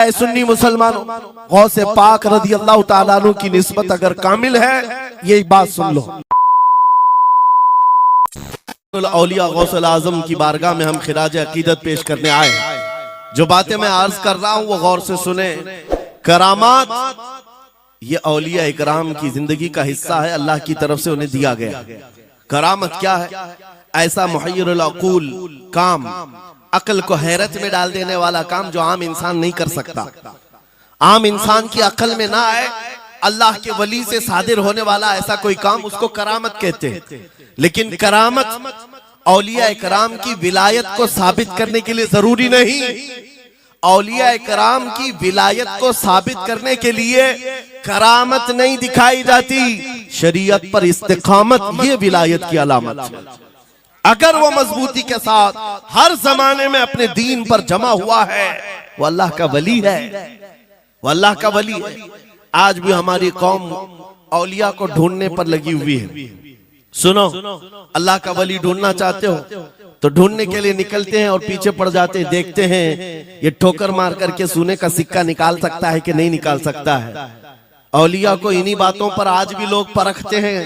सुन्नी मुसलमानों, गौसे पाक रज़ी अल्लाह ताला अन्हु की निस्बत अगर कामिल है, यही बात सुन लो। औलिया गौसुल आज़म की बारगाह में हम खिराज अकीदत पेश करने आए। जो बातें मैं अर्ज कर रहा हूं वो गौर से सुने। करामात ये औलिया इकराम की जिंदगी का हिस्सा है, अल्लाह की तरफ से उन्हें दिया गया। करामत क्या है? ऐसा मुहय्यरुल अक़ूल काम, अक्ल को हैरत में डाल देने वाला काम जो आम इंसान नहीं कर सकता, आम इंसान की अक्ल में ना आए, अल्लाह के वली से सादिर होने वाला ऐसा कोई काम, उसको करामत कहते हैं। लेकिन करामत औलिया इकराम की विलायत को साबित करने के लिए जरूरी नहीं। औलिया इकराम की विलायत को साबित करने के लिए करामत नहीं दिखाई जाती, शरीयत पर इस्तिकामत ये विलायत की अलामत है। अगर वो मजबूती के साथ हर जमाने में अपने दीन पर जमा हुआ है, वो अल्लाह का वली है, वो अल्लाह का वली है। आज भी हमारी कौम औलिया को ढूंढने पर लगी हुई है। सुनो, अल्लाह का वली ढूंढना चाहते हो तो ढूंढने के लिए निकलते हैं और पीछे पड़ जाते हैं, देखते हैं ये ठोकर मार करके सोने का सिक्का निकाल सकता है कि नहीं निकाल सकता है। औलिया को इन्हीं बातों पर आज भी लोग परखते हैं,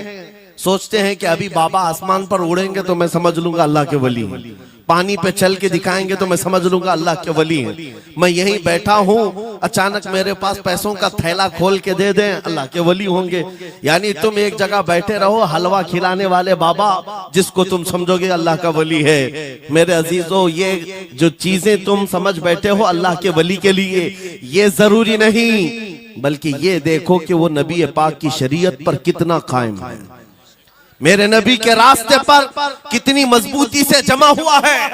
सोचते हैं कि अभी बाबा आसमान पर उड़ेंगे तो मैं समझ लूंगा अल्लाह के वली हैं, पानी पे चल के दिखाएंगे तो मैं समझ लूंगा अल्लाह के वली हैं। मैं यहीं बैठा हूँ, अचानक मेरे पास पैसों का थैला खोल के दे दें, अल्लाह के वली होंगे। यानी तुम एक जगह बैठे रहो, हलवा खिलाने वाले बाबा जिसको तुम समझोगे अल्लाह का वली है। मेरे अजीजों, ये जो चीजें तुम समझ बैठे हो अल्लाह के वली के लिए, ये जरूरी नहीं, बल्कि ये देखो कि वो नबी पाक की शरीयत पर कितना कायम है, मेरे नबी के रास्ते पर कितनी मजबूती से जमा हुआ है।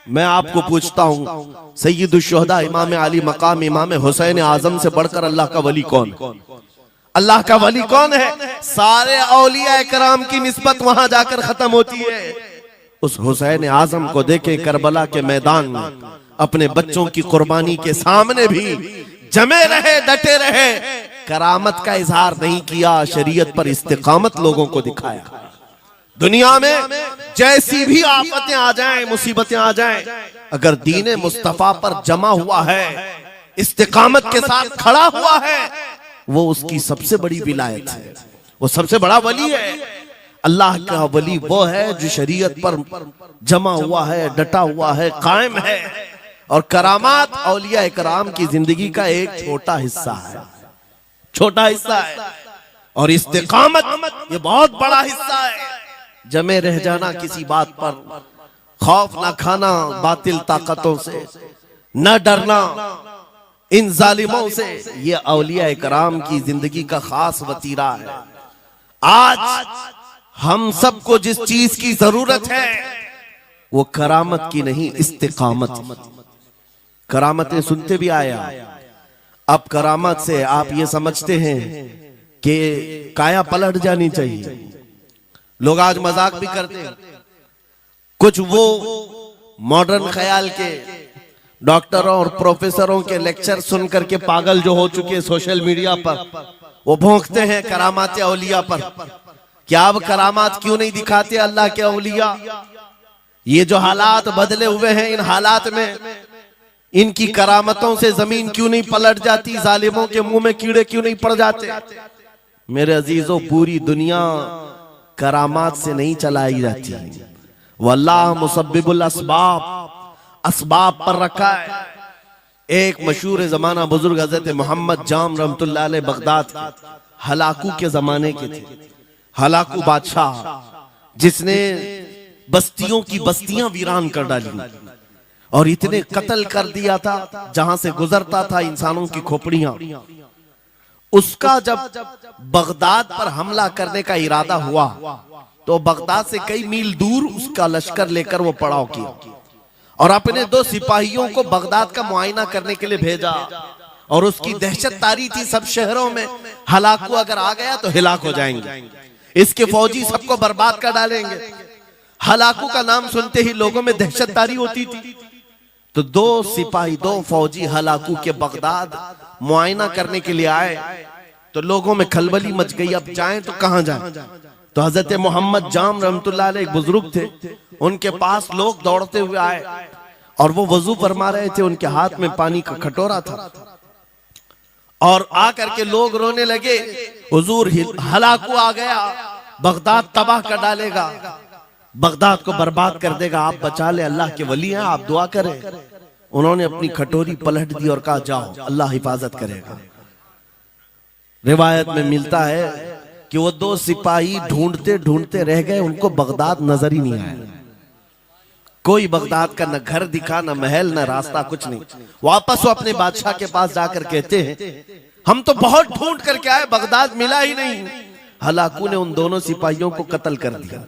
मैं आपको पूछता हूँ, सय्यदुश शुहदा इमाम अली मकाम इमाम हुसैन आजम से बढ़कर अल्लाह का वली कौन? अल्लाह का वली कौन है? सारे औलिया इकराम की निस्बत वहां जाकर खत्म होती है। उस हुसैन आजम को देखे करबला के मैदान में अपने बच्चों की कुर्बानी के सामने भी जमे रहे, डटे रहे, करामत का इजहार नहीं किया, शरीयत पर इस्तिकामत लोगों को दिखाया। दुनिया में जैसी भी आफतें आ जाएं, मुसीबतें आ जाएं, अगर दीन मुस्तफा पर जमा हुआ है, इस्तिकामत के साथ खड़ा हुआ है, वो उसकी सबसे बड़ी विलायत है, वो सबसे बड़ा वली है। अल्लाह का वली वो है जो शरीयत पर जमा हुआ है, डटा हुआ है, कायम है। और करामात औलिया इकराम की जिंदगी का एक छोटा हिस्सा है, छोटा हिस्सा है, और इस्तिकामत ये बहुत बड़ा हिस्सा है। जमे रह जाना किसी बात पर, खौफ ना खाना बातिल ताकतों से, न डरना इन जालिमों से, ये औलिया इकराम की जिंदगी का खास वतीरा है। आज हम सबको जिस चीज की जरूरत है वो करामत की नहीं, इस्तिकामत। करामतें सुनते भी आया, अब करामत से आप ये समझते हैं कि काया पलट जानी चाहिए। लोग आज मजाक भी करते हैं, कुछ वो मॉडर्न ख्याल के डॉक्टरों और प्रोफेसरों के लेक्चर सुन करके पागल जो हो चुके सोशल मीडिया पर, वो भौंकते हैं करामात औलिया पर। क्या अब करामात क्यों नहीं दिखाते अल्लाह के औलिया? ये जो हालात बदले हुए हैं, इन हालात में इनकी करामतों से जमीन क्यों नहीं पलट जाती, जालिमों के मुंह में कीड़े क्यों नहीं पड़ जाते? मेरे अजीजों, पूरी दुनिया करामात से नहीं चलाई जाती, वल्लाह मुसब्बिबुल अस्बाब, अस्बाब पर रखा है। एक मशहूर जमाना बुजुर्ग हजरत मोहम्मद जाम रहमतुल्लाह अलैह बगदाद के, हलाकू के जमाने के थे, हलाकू बादशाह जिसने बस्तियों की बस्तियां वीरान कर डाली और इतने कत्ल कर दिया था, जहां से गुजरता था इंसानों की खोपड़ियां। उसका जब बगदाद पर हमला करने का इरादा हुआ तो बगदाद से कई मील दूर उसका लश्कर लेकर वो पड़ाव किया और अपने 2 सिपाहियों को बगदाद का मुआयना करने के लिए भेजा। और उसकी दहशत तारी थी सब शहरों में, हलाकू अगर आ गया तो हिलाक हो जाएंगे, इसके फौजी सबको बर्बाद कर डालेंगे। हलाकू का नाम सुनते ही लोगों में दहशत तारी होती थी। तो 2 सिपाही, 2 फौजी हलाकू के बगदाद मुआयना करने के लिए आए तो लोगों में खलबली मच गई, अब जाएं तो कहां जाएं? तो हजरत मोहम्मद जाम रहमतुल्लाह अलैह एक बुजुर्ग थे, उनके पास लोग दौड़ते हुए आए और वो वजू फरमा रहे थे, उनके हाथ में पानी का कटोरा था। और आकर के लोग रोने लगे, हुजूर हलाकू आ गया, बगदाद तबाह कर डालेगा, बगदाद को बर्बाद कर देगा, आप बचा ले, अल्लाह के वली हैं, आप दुआ करें। उन्होंने अपनी कटोरी पलट दी और कहा जाओ, अल्लाह हिफाजत करेगा। रिवायत में मिलता है कि वो दो सिपाही ढूंढते ढूंढते रह गए, उनको बगदाद नजर ही नहीं आया। कोई बगदाद का न घर दिखा, न महल, न रास्ता, कुछ नहीं। वापस वो अपने बादशाह के पास जाकर कहते हैं, हम तो बहुत ढूंढ करके आए, बगदाद मिला ही नहीं। हलाकू ने उन दोनों सिपाहियों को कत्ल कर दिया।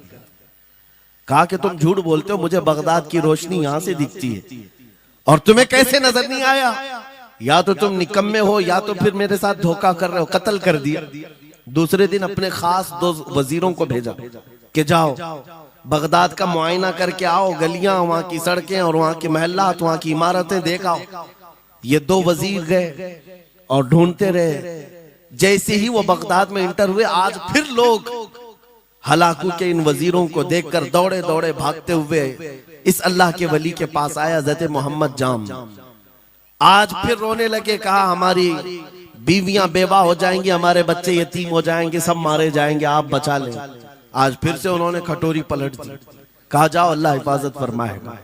कहा कि तुम झूठ बोलते हो, मुझे बगदाद की रोशनी यहां से दिखती है और तुम्हें कैसे नजर नहीं आया? या तो तुम निकम्मे हो या तो फिर मेरे साथ धोखा कर रहे हो। कत्ल कर दिया। दूसरे दिन अपने खास दो वजीरों को भेजा कि जाओ बगदाद का मुआयना करके आओ, गलियां, वहां की सड़कें और वहां के महल्लात, वहां की इमारतें देख आओ। ये दो वजीर गए और ढूंढते रहे। जैसे ही वो बगदाद में इंटर हुए, आज फिर लोग हलाकू के इन वजीरों को देखकर दौड़े दौड़े भागते हुए इस अल्लाह के वली के पास आया, हज़रत मोहम्मद जाम। आज फिर रोने लगे, कहा हमारी बीवियां बेवा हो जाएंगी, हमारे बच्चे यतीम हो जाएंगे, सब मारे जाएंगे, आप बचा लें। आज फिर से उन्होंने कटोरी पलट दी। कहा जाओ, अल्लाह हिफाजत फरमाएगा।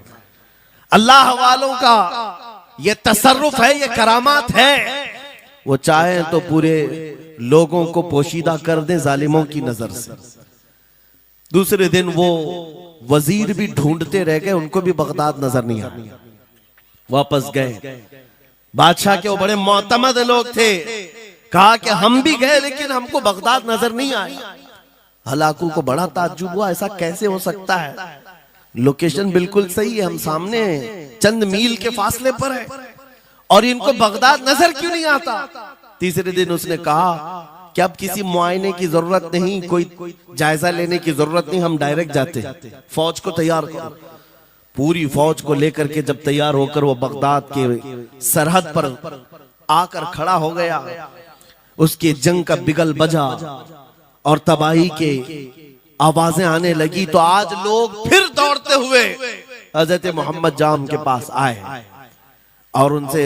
अल्लाह वालों का ये तसर्रुफ है, ये करामात है। वो चाहे तो पूरे लोगों को पोशीदा कर दे जालिमों की नजर से। दूसरे दिन वो वजीर भी ढूंढते रह गए, उनको भी बगदाद नजर नहीं आया। वापस गए। बादशाह के वो बड़े मोतमद लोग थे, कहा कि हम भी गए लेकिन हमको बगदाद नजर नहीं आया। हलाकू को बड़ा ताज्जुब हुआ, ऐसा कैसे हो सकता है? लोकेशन बिल्कुल सही है, हम सामने चंद मील के फासले पर है और इनको बगदाद नजर क्यों नहीं आता? तीसरे दिन उसने कहा कि अब किसी मुआयने की जरूरत नहीं, कोई जायजा लेने की जरूरत नहीं, हम डायरेक्ट जाते, फौज को तैयार करो। पूरी फौज को लेकर के जब तैयार होकर वो बगदाद के सरहद पर आकर खड़ा हो गया, उसके जंग का बिगल बजा और तबाही के आवाजें आने लगी, तो आज लोग फिर दौड़ते हुए हजरत मोहम्मद जाम के पास आए और उनसे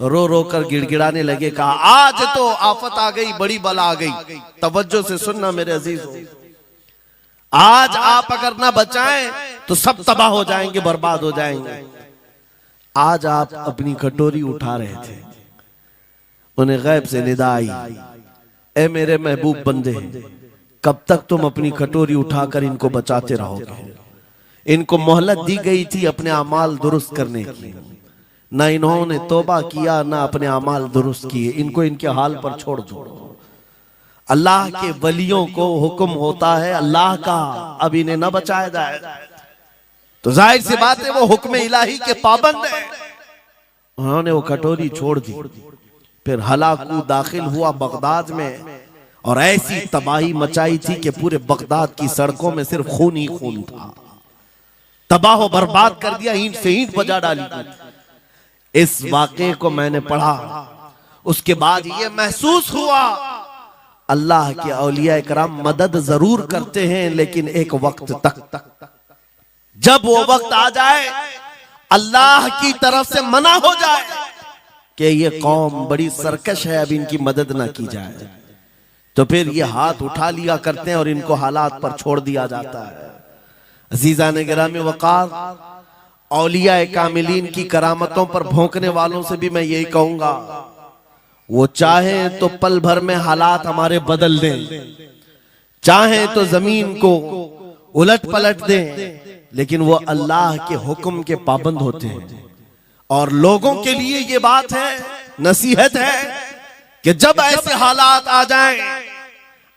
रो रो कर गिड़गिड़ाने लगे। कहा आज तो आफत आ गई, बड़ी बला आ गई। तवज्जो से सुनना मेरे अजीजों, आज आप अगर ना बचाएं तो सब तबाह हो जाएंगे, बर्बाद हो जाएंगे। आज आप अपनी कटोरी उठा रहे थे, उन्हें गैब से निदा आई, ए मेरे महबूब बंदे, कब तक तुम अपनी कटोरी उठाकर इनको बचाते रहोगे? इनको मोहलत दी गई थी अपने अमाल दुरुस्त करने की, ना इन्होंने तौबा किया, ना अपने अमाल दुरुस्त किए। इनको इनके हाल पर छोड़ दो। अल्लाह के वलियों को हुक्म होता है अल्लाह का, अब इन्हें न बचाया जाए तो जाहिर सी बात है वो हुक्म इलाही के पाबंद है। उन्होंने वो कटोरी छोड़ दी। फिर हलाकू दाखिल हुआ बगदाद में और ऐसी तबाही मचाई थी कि पूरे बगदाद की सड़कों में सिर्फ खून ही खून था। तबाह बर्बाद कर दिया, ईंट से ईंट बजा डाली। इस वाक़े को मैंने पढ़ा, उसके बाद ये महसूस हुआ अल्लाह के औलिया कराम मदद जरूर करते हैं, लेकिन एक वक्त तक, जब वो वक्त आ जाए अल्लाह की तरफ से मना हो जाए कि ये कौम बड़ी सरकश है, अब इनकी मदद ना की जाए, तो फिर ये हाथ उठा लिया करते हैं और इनको हालात पर छोड़ दिया जाता है। अजीज़ान गिरामी वक़ार, औलिया कामिलीन की करामतों पर भौंकने वालों से भी मैं यही कहूंगा, वो चाहे तो पल भर में हालात हमारे बदल दें, चाहे तो जमीन को उलट पलट दें, लेकिन वो अल्लाह के हुक्म के पाबंद होते हैं। और लोगों के लिए ये बात है, नसीहत है कि जब ऐसे हालात आ जाएं,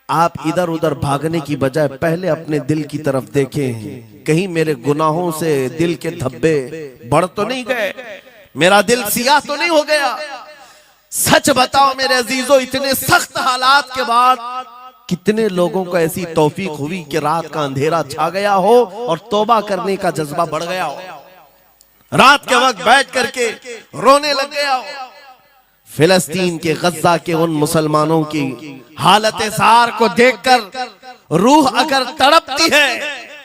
आप इधर उधर भागने की बजाय पहले अपने दिल की तरफ देखें, कहीं मेरे गुनाहों से दिल के धब्बे बढ़ तो नहीं गए, मेरा दिल सियाह तो नहीं हो गया। सच बताओ मेरे अजीजों, इतने सख्त हालात के बाद कितने लोगों को ऐसी तौफीक हुई कि रात का अंधेरा छा गया हो और तौबा करने का जज्बा बढ़ गया हो, रात के वक्त बैठ करके रोने लग गया हो। फिलिस्तीन के गज्जा के उन मुसलमानों की हालत सार को देखकर रूह अगर तड़पती है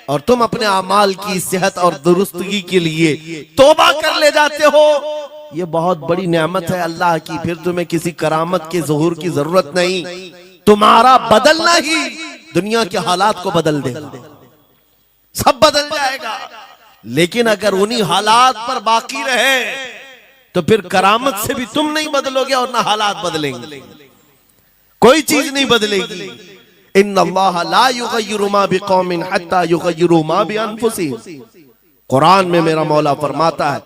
और तुम अपने अमाल की सेहत और दुरुस्तगी के लिए तौबा कर ले जाते हो, ये बहुत बड़ी नेमत है अल्लाह की। फिर तुम्हें किसी करामत के ज़हूर की जरूरत नहीं, तुम्हारा बदलना ही दुनिया के हालात को बदल देगा, सब बदल जाएगा। लेकिन अगर उन्हीं हालात पर बाकी रहे तो फिर करामत से भी तुम नहीं बदलोगे और ना हालात बदलेंगे, कोई चीज नहीं बदलेगी। इन्नल्लाह ला युगय्यिरु मा बिकौमिन हत्ता युगय्यिरु मा बिअनफुसिहिम। कुरान में मेरा मौला फरमाता है,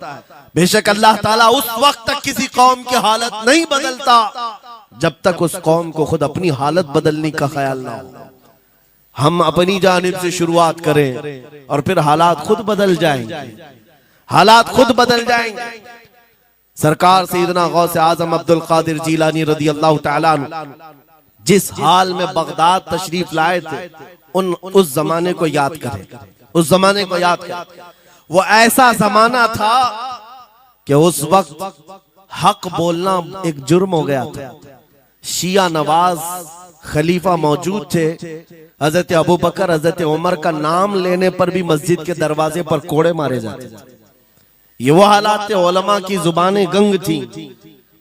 बेशक अल्लाह ताला उस वक्त तक किसी कौम की हालत नहीं बदलता जब तक उस कौम को खुद अपनी हालत बदलने का ख्याल ना हो। हम अपनी जानिब से शुरुआत करें और फिर हालात खुद बदल जाएंगे, हालात खुद बदल जाएंगे। सरकार सैयदना गौस आजम अब्दुल कादिर जीलानी रदी अल्लाह तआला अन्हु जिस हाल में बगदाद तशरीफ लाए थे, उस जमाने को याद करें, उस जमाने को याद करें। वो ऐसा जमाना था कि उस वक्त हक बोलना एक जुर्म हो गया था। शिया नवाज खलीफा मौजूद थे, हजरत अबू बकर हजरत उमर का नाम लेने पर भी मस्जिद के दरवाजे पर कोड़े मारे जाते थे। ये वो हालात थे, उलमा की जुबानें गंग थी,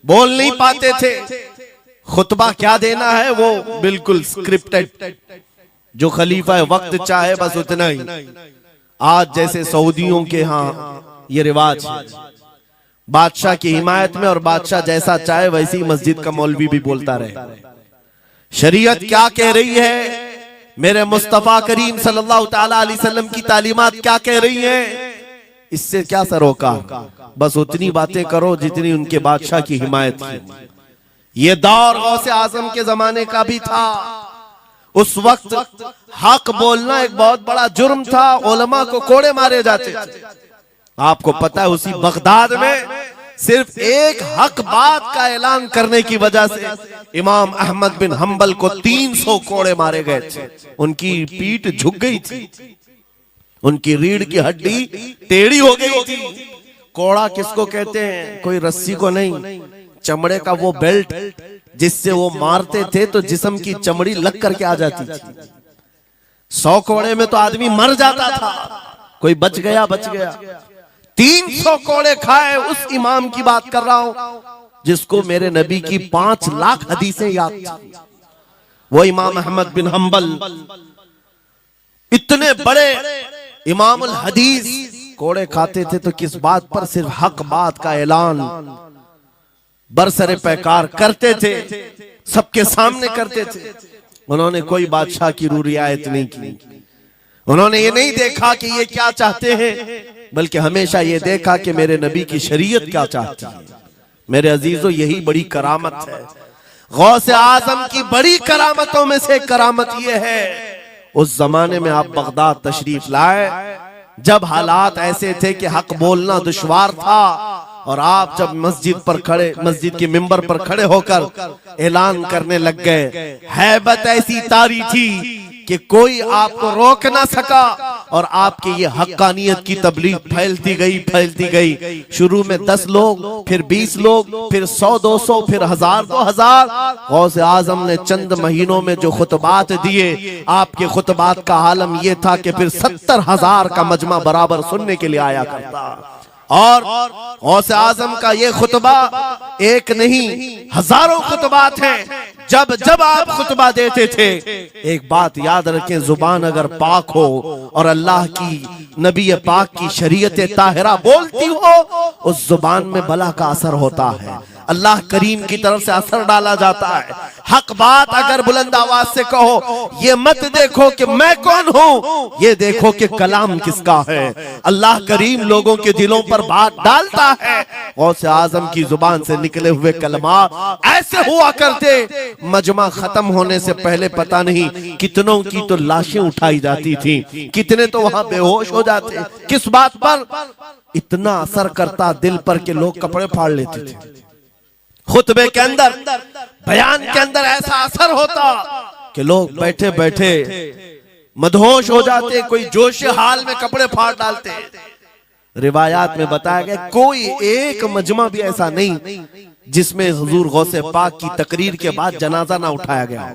बोल नहीं पाते थे, खुतबा क्या देना है वो बिल्कुल स्क्रिप्टेड, जो खलीफा वक्त चाहे बस उतना ही। आज जैसे सऊदियों के यहाँ ये रिवाज है, बादशाह की हिमायत में और बादशाह जैसा चाहे वैसी मस्जिद का मौलवी भी बोलता रहे। शरीयत क्या कह रही है, मेरे मुस्तफा करीम सल्लल्लाहु ताला अलैहि वसल्लम की तालीमात क्या कह रही है, इससे क्या सरोकार, बस उतनी बातें करो जितनी उनके बादशाह की हिमायत की। ये दौर गौसे आजम के जमाने का भी था। उस वक्त हक बोलना एक बहुत बड़ा जुर्म था, उलमा को कोड़े मारे जाते थे। आपको पता है उसी बगदाद में सिर्फ एक हक बात का ऐलान करने की वजह से इमाम अहमद बिन हम्बल को 300 कोड़े मारे गए थे। उनकी पीठ झुक गई थी, उनकी रीढ़ की हड्डी टेढ़ी हो गई थी। कोड़ा किसको कहते हैं, कोई रस्सी को नहीं, चमड़े का वो बेल्ट जिससे वो मारते थे तो जिस्म की चमड़ी लग करके आ जाती थी। 100 कोड़े में तो आदमी मर जाता था, कोई बच गया बच गया। 300 कोड़े खाए उस इमाम की बात कर रहा हूं जिसको मेरे नबी की 5 लाख हदीसें याद थी। वो इमाम अहमद बिन हम्बल इतने बड़े इमामुल हदीस कोड़े खाते थे तो किस बात पर, सिर्फ हक बात का ऐलान बरसरे पैकार करते थे, सबके सामने करते थे। उन्होंने कोई बादशाह की रू रियायत नहीं की, उन्होंने ये नहीं देखा कि ये क्या चाहते हैं, बल्कि हमेशा ये देखा कि मेरे नबी की शरीयत क्या चाहती है। मेरे अजीजों, यही बड़ी करामत है। गौसे आजम की बड़ी करामतों में से करामत ये है, उस जमाने में आप बगदाद तशरीफ लाए जब हालात ऐसे थे कि हक बोलना दुश्वार था, और आप जब मस्जिद पर खड़े, मस्जिद के मिंबर पर खड़े होकर ऐलान करने लग गए, हैबत ऐसी तारी थी कि कोई आपको रोक ना सका, और आपके ये हक्कानियत की तबलीग फैलती गई। शुरू में 10 लोग, फिर 20 लोग, फिर 100-200, फिर 1000-2000। गौसे आजम ने चंद महीनों में जो खुतबात दिए, आपके खुतबात का आलम यह था कि फिर 70,000 का मजमा बराबर सुनने के लिए आया करता। और गौसे आजम का ये खुतबा एक नहीं, हजारों खुतबात हैं। जब जब आप खुतबा देते थे, एक बात याद रखें, जुबान अगर पाक हो और अल्लाह की नबी पाक की शरीयत ताहिरा बोलती हो, उस जुबान में भला का असर होता है, अल्लाह करीम की तरफ से असर डाला जाता है। हक बात अगर बुलंद आवाज से कहो, ये मत देखो कि मैं कौन हूं, ये देखो कि कलाम किसका है। अल्लाह करीम लोगों के दिलों पर बात डालता है। गौसे आजम की जुबान से निकले हुए कलमात ऐसे हुआ करते, मजमा खत्म होने से पहले पता नहीं कितनों की तो लाशें उठाई जाती थी, कितने तो वहां बेहोश हो जाते। किस बात पर? इतना असर करता दिल पर कि लोग कपड़े फाड़ लेते थे। खुतबे के अंदर, बयान के अंदर ऐसा असर होता कि लोग बैठे बैठे मदहोश हो जाते, कोई जोश हाल में कपड़े फाड़ डालते। रिवायात में बताया गया कोई एक मजमा भी ऐसा नहीं जिसमें हुजूर गौसे पाक की तकरीर के बाद जनाजा ना उठाया गया।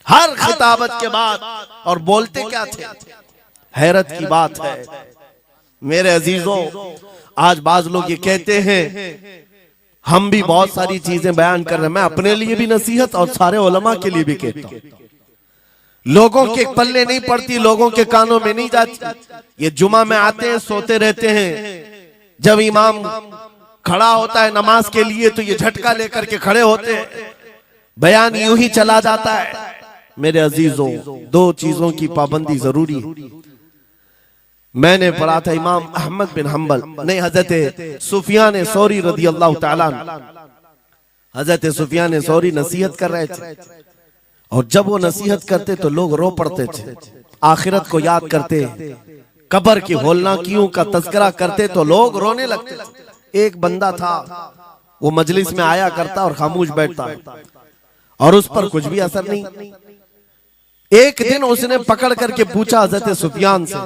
हर खिताबत के बाद, और बोलते क्या थे, हैरत की बात है मेरे अजीजों, आज बाज लोग ये कहते हैं, हम भी बहुत सारी चीजें बयान कर रहे हैं, मैं अपने लिए भी नसीहत और सारे उलमा के लिए भी कहता हूं, लोगों के पल्ले नहीं पड़ती, लोगों के कानों में नहीं जाती। ये जुमा में आते हैं, सोते रहते हैं, जब इमाम खड़ा होता है नमाज के लिए तो ये झटका लेकर के खड़े होते हैं, बयान यूं ही चला जाता है। मेरे अजीजों, दो चीजों की पाबंदी जरूरी है। मैंने पढ़ा था इमाम अहमद बिन हम्बल नहीं, हजरत सुफियान सौरी रदी अल्लाह ताला, हजरत सुफियान सौरी नसीहत कर रहे थे, और जब वो नसीहत करते तो लोग रो पड़ते थे, आखिरत को याद करते, कब्र की होलनाकियों का तज़किरा करते तो लोग रोने लगते थे। एक बंदा था, वो मजलिस में आया करता और खामोश बैठता और उस पर कुछ भी असर नहीं। एक दिन उसने पकड़ करके पूछा हजरत सुफियान से,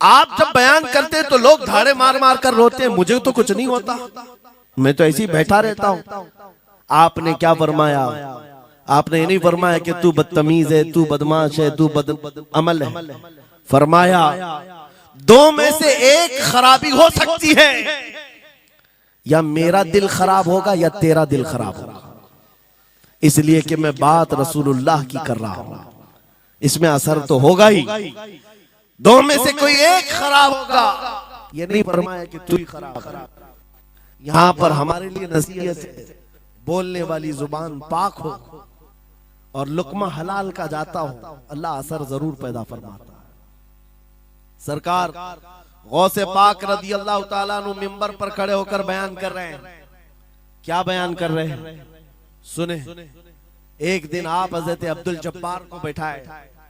आप जब बयान करते तो लोग धाड़े मार मार कर रोते हैं, मुझे तो कुछ नहीं होता, मैं तो ऐसे ही बैठा रहता हूं। आपने क्या फरमाया? आपने ये नहीं फरमाया कि तू बदतमीज है, तू बदमाश है, तू बदअमल है। फरमाया दो में से एक खराबी हो सकती है, या मेरा दिल खराब होगा या तेरा दिल खराब होगा, इसलिए कि मैं बात रसूलुल्लाह की कर रहा हूं, इसमें असर तो होगा ही। दो में से कोई एक खराब होगा, ये नहीं फरमाया कि तू ही खराब। यहां पर हमारे लिए नसीहत है, बोलने वाली जुबान पाक हो और लुकमा हलाल का जाता हो, अल्लाह असर जरूर पैदा फरमाता है। सरकार गौसे पाक रदी अल्लाह ताला अन्हु मिंबर पर खड़े होकर बयान कर रहे हैं। क्या बयान कर रहे हैं? सुने। एक दिन आप हजरत अब्दुल जब्बार को बैठाए,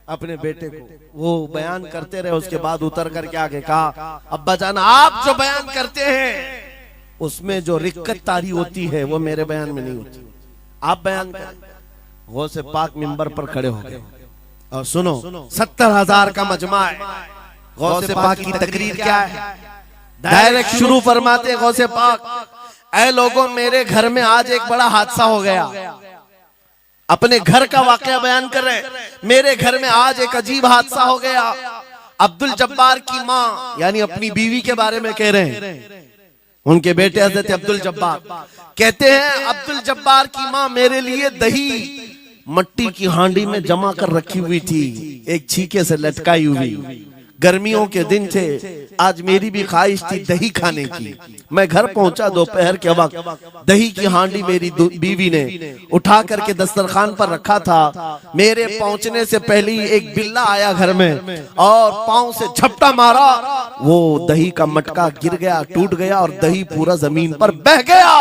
अपने बेटे को, वो बयान करते रहे, उसके बाद उतर करके आगे कहा, अब्बा जान आप जो बयान करते हैं उसमें जो रिक्कत तारी होती है वो मेरे बयान में नहीं होती, आप बयान करें। गौसे पाक मिंबर पर खड़े हो गए और सुनो, 70,000 का मजमा है। गौसे पाक की तकरीर क्या है? डायरेक्ट शुरू फरमाते गौसे पाक, ऐ लोगों, मेरे घर में आज एक बड़ा हादसा हो गया। अपने घर का वाकया बयान कर रहे, मेरे घर में आज एक अजीब हादसा हो गया। अब्दुल जब्बार की माँ यानी अपनी बीवी के बारे में कह रहे हैं, उनके बेटे हजरत अब्दुल जब्बार कहते हैं, अब्दुल जब्बार की माँ मेरे लिए दही मट्टी की हांडी में जमा कर रखी हुई थी, एक छीके से लटकाई हुई। गर्मियों के दिन थे, आज मेरी भी ख्वाहिश थी दही खाने की। मैं घर पहुंचा दोपहर के वक्त, दही की हांडी मेरी बीवी ने उठा करके दस्तरखान पर रखा था। मेरे पहुंचने से पहले ही एक बिल्ला आया घर में और पांव से झपटा मारा, वो दही का मटका गिर गया, टूट गया और दही पूरा जमीन पर बह गया।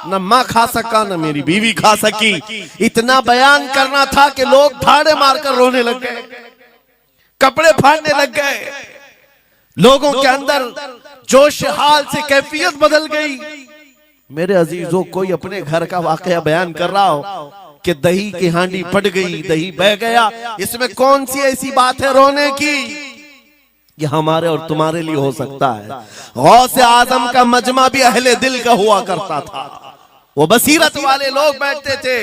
न माँ खा सका न मेरी बीवी खा सकी। इतना बयान करना था कि लोग ठाड़े मारकर रोने लग गए, कपड़े फाड़ने लग गए, लोगों के अंदर जोश हाल से कैफियत बदल गई। मेरे अजीजों, कोई अपने घर का वाकया बयान कर रहा हो कि दही की हांडी फट गई, दही बह गया, इसमें कौन सी ऐसी बात है रोने की? ये हमारे और तुम्हारे लिए हो सकता है। गौसे आजम का मजमा भी अहले दिल का हुआ करता था, वो बसीरत वाले लोग बैठते थे।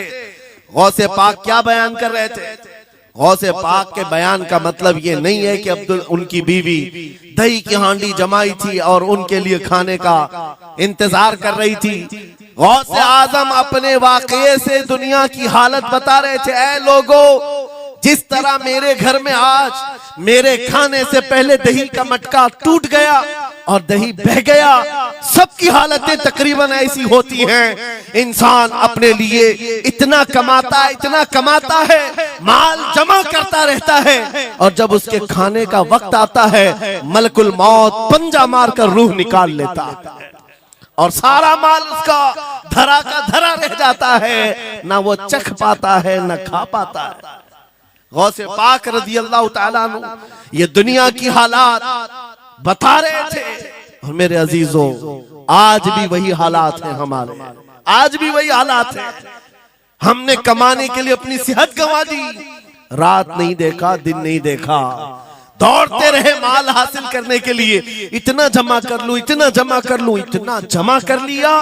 गौसे पाक क्या बयान कर रहे थे? गौसे पाक के बयान का मतलब ये नहीं है कि अब्दुल उनकी बीवी दही की हांडी जमाई थी और उनके लिए खाने का इंतजार कर रही थी। गौसे आजम अपने वाकये से दुनिया की हालत बता रहे थे, ऐ लोगों, जिस तरह मेरे घर में आज मेरे खाने से पहले दही का मटका टूट गया और दही बह गया, सबकी हालतें तकरीबन ऐसी होती हैं। इंसान अपने लिए इतना कमाता है, माल जमा करता रहता है, और जब उसके खाने का वक्त आता है, मलकुल मौत पंजा मारकर रूह निकाल लेता है और सारा माल उसका धरा का धरा रह जाता है, ना वो चख पाता है ना खा पाता है। गौसे पाक रज़ी अल्लाह ताला अन्हु ये दुनिया की हालात बता रहे थे। और मेरे अजीजों, आज भी वही हालात हैं हमारे, आज भी वही हालात हैं। हमने कमाने के लिए अपनी सेहत गंवा दी, रात नहीं देखा, दिन नहीं देखा, दौड़ते रहे माल हासिल करने के लिए, इतना जमा कर लूं, इतना जमा कर लूं, इतना जमा कर लिया,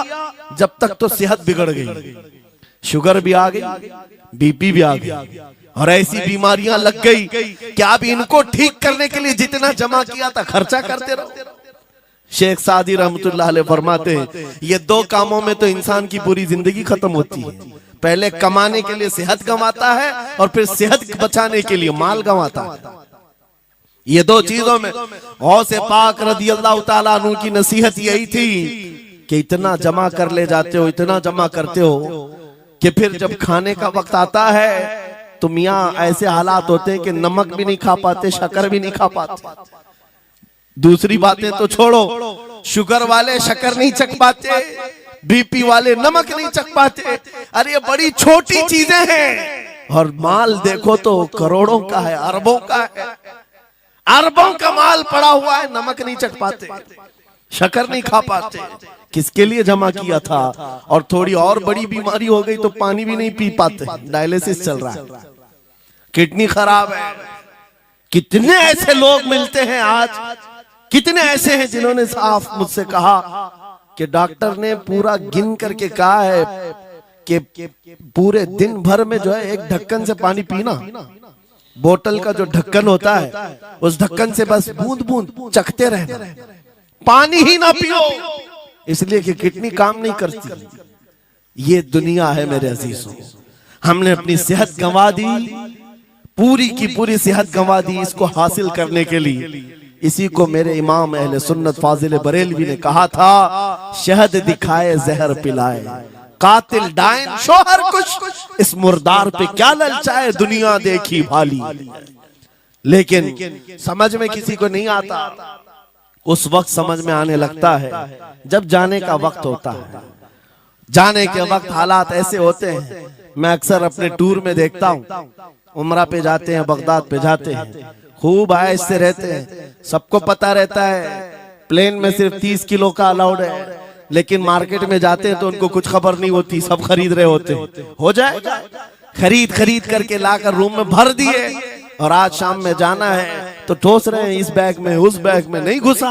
जब तक तो सेहत बिगड़ गई, शुगर भी आ गई, बीपी भी आ गई, और ऐसी बीमारियां लग गई कि अब इनको ठीक करने के लिए जितना जमा किया था खर्चा करते रहो। शेख सादी रहमतुल्लाह अलैह फरमाते हैं ये दो कामों में तो इंसान की पूरी जिंदगी खत्म होती है। पहले कमाने के लिए सेहत गंवाता है और फिर सेहत बचाने के लिए माल गंवाता है। ये दो चीजों में गौसे पाक रदियल्लाहु ताला अन्हु की नसीहत यही थी कि इतना जमा कर ले जाते हो, इतना जमा करते हो कि फिर जब खाने का वक्त आता है तो मियाँ ऐसे हालात होते हैं कि नमक भी नहीं खा पाते, शक्कर भी नहीं खा पाते। दूसरी बातें तो छोड़ो, शुगर वाले शक्कर नहीं चख पाते, बीपी वाले नमक नहीं चख पाते। अरे ये बड़ी छोटी चीजें हैं और माल देखो तो करोड़ों का है, अरबों का है, अरबों का माल पड़ा हुआ है, नमक नहीं चख पाते, शक्कर नहीं खा पाते। किसके लिए जमा किया था? और थोड़ी और बड़ी बीमारी हो गई तो पानी भी नहीं पी पाते, डायलिसिस चल रहा है, किडनी खराब है। कितने ऐसे लोग मिलते हैं आज, कितने ऐसे हैं जिन्होंने साफ मुझसे कहा कि डॉक्टर ने पूरा गिन करके कहा है कि पूरे दिन भर में जो है एक ढक्कन से पानी पीना, बोतल का जो ढक्कन होता है उस ढक्कन से बस बूंद बूंद चखते रहना, पानी ही ना पियो, इसलिए कि किडनी काम नहीं करती। ये दुनिया है मेरे अजीजों, हमने अपनी सेहत गंवा दी, पूरी की पूरी सेहत गंवा दी इसको हासिल करने के लिए। इसी को मेरे इमाम अहले सुन्नत फाजिल बरेलवी ने कहा था, शहद दिखाए जहर पिलाए, कातिल डायन शोहर कुछ, इस मुर्दार पे क्या ललचाए, दुनिया देखी भाली। लेकिन समझ में किसी को नहीं आता, उस वक्त समझ में आने लगता है जब जाने का वक्त होता है। जाने के वक्त हालात ऐसे होते हैं, मैं अक्सर अपने टूर में देखता हूँ, उमरा पे जाते हैं, बगदाद पे जाते हैं, खूब आयश से रहते हैं, सबको पता रहता है प्लेन में सिर्फ 30 किलो का अलाउड है, लेकिन मार्केट में जाते हैं तो उनको कुछ खबर नहीं होती, सब खरीद रहे होते हैं। हो जाए खरीद खरीद करके लाकर रूम में भर दिए, और आज शाम में जाना है तो ठोस रहे हैं इस बैग में उस बैग में नहीं घुसा,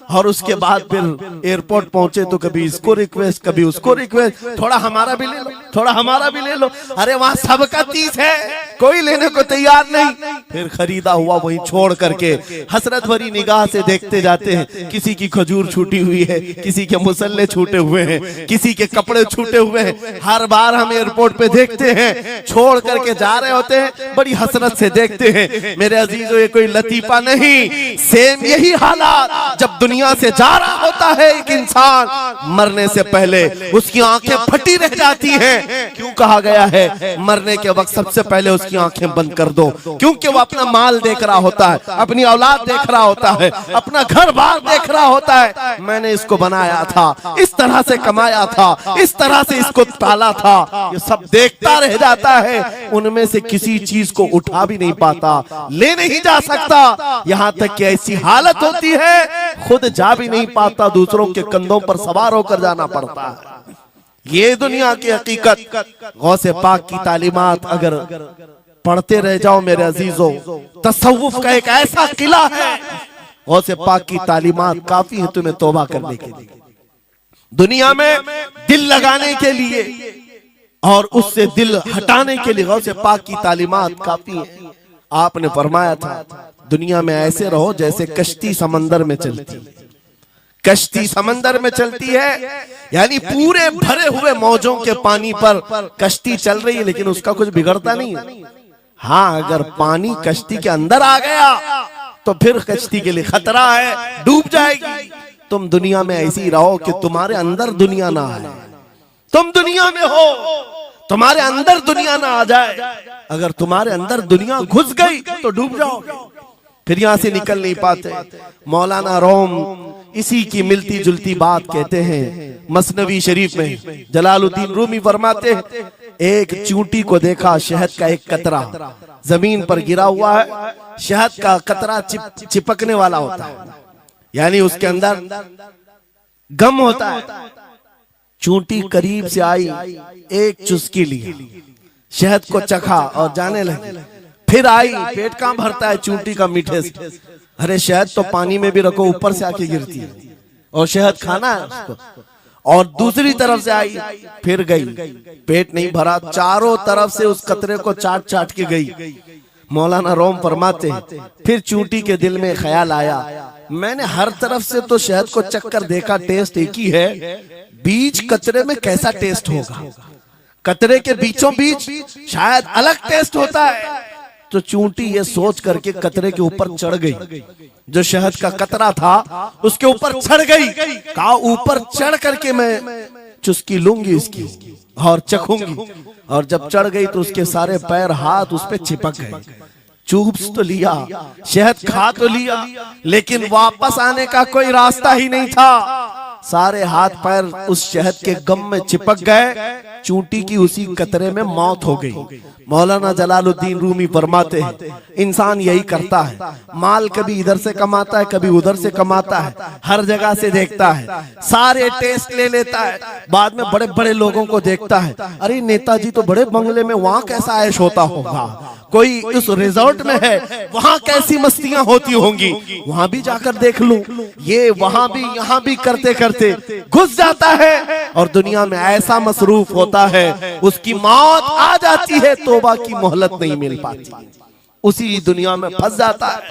और उसके बाद फिर एयरपोर्ट पहुंचे तो कभी इसको रिक्वेस्ट कभी उसको रिक्वेस्ट, थोड़ा हमारा भी ले लो, थोड़ा हमारा भी ले लो। अरे वहां सबका 30 है, कोई लेने को तैयार नहीं। फिर खरीदा हुआ वहीं छोड़ करके हसरत भरी निगाह से देखते जाते हैं, किसी की खजूर छूटी हुई है, किसी के मुसल्ले छूटे हुए हैं, किसी के कपड़े छूटे हुए हैं। हर बार हम एयरपोर्ट पे देखते हैं, छोड़ करके जा रहे होते हैं, बड़ी हसरत से देखते हैं। मेरे अजीजों ये कोई लतीफा नहीं, सेम यही हालात जब दुनिया से जा रहा होता है एक इंसान, मरने से पहले उसकी आंखें फटी रह जाती हैं। क्यों कहा गया है मरने के वक्त सबसे पहले उसकी आंखें बंद कर दो? क्योंकि वो अपना माल देख रहा होता है, अपनी औलाद देख रहा होता है, अपना घर बार देख रहा होता है। मैंने इसको बनाया था, इस तरह से कमाया था, इस तरह से इसको पाला था, ये सब देखता रह जाता है। उनमें से किसी चीज को उठा भी नहीं पाता, ले नहीं जा सकता, यहाँ तक कि ऐसी हालत होती है खुद जा भी नहीं पाता, दूसरों के कंधों पर सवार होकर जाना पड़ता है। ये दुनिया की हकीकत। गौसे पाक की तालीमात अगर पढ़ते रह जाओ मेरे अजीजों, तसव्वुफ का एक ऐसा किला है, गौसे पाक की तालीमात काफी है तुम्हें तौबा करने के लिए, दुनिया में दिल लगाने के लिए और उससे दिल हटाने के लिए। गौसे पाक की तालीमात काफी है। आपने फरमाया था दुनिया में ऐसे रहो जैसे कश्ती समंदर में चलती, कश्ती समंदर में चलती है, यानी पूरे भरे हुए मौजों के पानी पर कश्ती चल रही है, लेकिन उसका कुछ बिगड़ता नहीं है। हाँ, अगर पानी कश्ती के अंदर आ गया तो फिर कश्ती के लिए खतरा है, डूब जाएगी। तुम दुनिया में ऐसी रहो कि तुम्हारे अंदर दुनिया ना आए, तुम दुनिया में हो, तुम्हारे अंदर दुनिया ना आ जाए। अगर तुम्हारे अंदर दुनिया घुस गई तो डूब जाओगे, फिर यहां से निकल नहीं पाते। मौलाना रोम इसी की मिलती जुलती बात कहते हैं मसनवी शरीफ में। जलालुद्दीन रूमी फरमाते हैं, एक चूंटी को देखा, शहद का एक कतरा जमीन पर गिरा हुआ है, शहद का कतरा चिपकने वाला होता है, यानी उसके अंदर गम होता है। चूंटी करीब से आई, एक चुस्की ली, शहद को चखा और जाने लगी। फिर आई, पेट कहां भरता है चूंटी का मीठे से। अरे शहद तो पानी में भी रखो ऊपर से आके गिरती है, और शहद खाना है उसको। और दूसरी तरफ से आई, फिर गई, पेट नहीं भरा, चारों तरफ से उस कतरे को चाट चाट के गई। मौलाना रोम फरमाते हैं फिर चूंटी के दिल में ख्याल आया, मैंने हर तरफ से तो शहद को चक्कर देखा, टेस्ट एक ही है, बीच कतरे में कैसा टेस्ट होगा, कतरे के बीचों बीच शायद अलग टेस्ट होता है। तो चूंटी ये सोच करके कतरे के ऊपर चढ़ गई, जो शहद का कतरा था उसके ऊपर चढ़ गई। कहा ऊपर चढ़ करके मैं चुस्की लूंगी इसकी और चखूंगी। और जब चढ़ गई तो उसके सारे पैर हाथ उस पे चिपक गए। चूप्स तो लिया, शहद खा तो लिया, लेकिन वापस आने का कोई रास्ता ही नहीं था। सारे हाथ पैर उस शहद के गम में चिपक गए। चूंटी की उसी कतरे में मौत हो गई। मौलाना जलालुद्दीन रूमी फरमाते हैं इंसान यही करता है, माल कभी इधर से कमाता है, कभी उधर से कमाता है, हर जगह से देखता है, सारे टेस्ट ले लेता है, बाद में बड़े बड़े लोगों को देखता है, अरे नेताजी तो बड़े बंगले में, वहां कैसा ऐश होता होगा, कोई उस रिजॉर्ट में है, वहां कैसी मस्तियां होती होंगी, वहां भी जाकर देख लूं। ये वहां भी यहाँ भी करते करते घुस जाता है और दुनिया में ऐसा मसरूफ होता है, उसकी मौत आ जाती है, तौबा की मोहलत नहीं मिल पाती, उसी दुनिया में फंस जाता है।